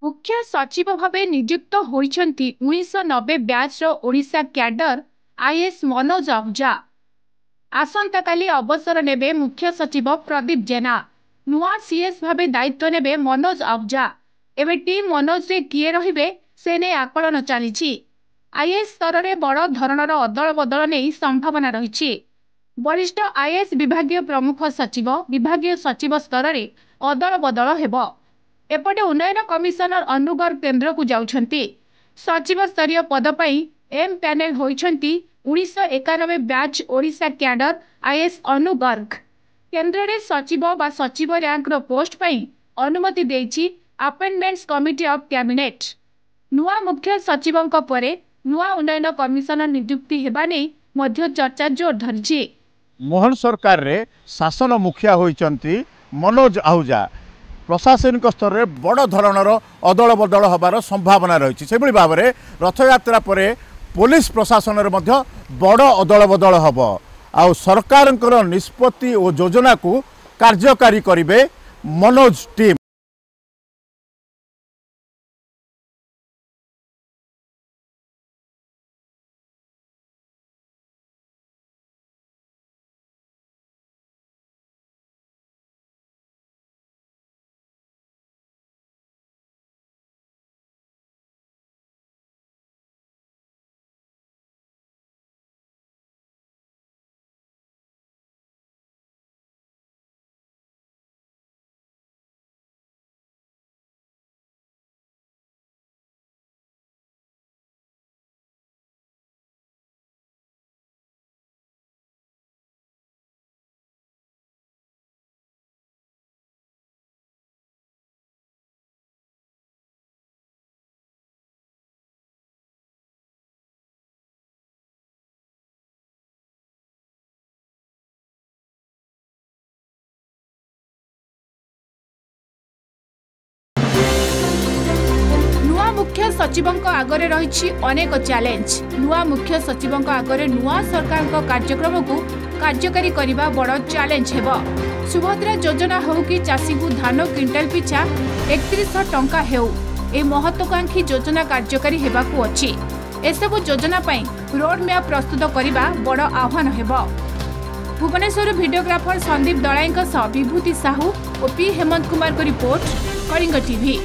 मुख्य सचिव भाव नियुक्त होइछन्ति 1990 batch Odisha cadre IAS Manoj Ahuja. आसंताकाली अवसर नेबे मुख्य सचिव प्रदीप जेना। नुआ सीएस भाव दायित्व नेबे मनोज अहुजा। एबे टीम मनोज रे किए रहिबे सेने आकलन चली। आईएएस स्तर में बड़ धरणर अदल बदल नहीं संभावना रही। वरिष्ठ आईएएस विभागीय प्रमुख सचिव विभागीय सचिव स्तर में अदल बदल हेबो। एपटे उन्नयन कमिशनर अनुगर्ग केन्द्र को जाउछन्ति। सचिव स्तरीय पद पई एम पैनल होइछन्ति 1991 batch Odisha cadre IAS Anu Garg. केन्द्र रे सचिव बा सचिव रैंक पोस्ट पई अनुमति देछि अपॉइंटमेंट्स कमिटी ऑफ कैबिनेट। नुआ मुख्य सचिवंक परे नुआ उन्नयन कमिशनर नियुक्ति हेबा नै मध्य चर्चा जोर धरिछि। मोहन सरकार रे शासन मुखिया होइछन्ति मनोज आहुजा। प्रशासनिक स्तर में बड़ धरणर अदल बदल हबार संभावना रही। से भाव में रथयात्रा पर पुलिस प्रशासन में बड़ अदल बदल हम आ सरकार निष्पत्ति और योजना को कार्यकारी करिवे मनोज टीम। मुख्य सचिवंक आगरे रही अनेक चैलेंज। नुआ मुख्य सचिवंक आगरे नुआ सरकार कार्यक्रम को कार्यकारी करने बड़ चैलेंज हेबो। सुभद्रा योजना हो कि चाषी को धान क्विंटाल पिछा 3100 टंका हेउ ए महत्वाकांक्षी योजना कार्यकारी हेबाकू अछि। एसबु योजना पई रोड मैप प्रस्तुत करने बड़ आह्वान हेबो। भुवनेश्वर वीडियोग्राफर संदीप दलाई विभूति साहू और पी हेमंत कुमार को रिपोर्ट कलिंग टीवी।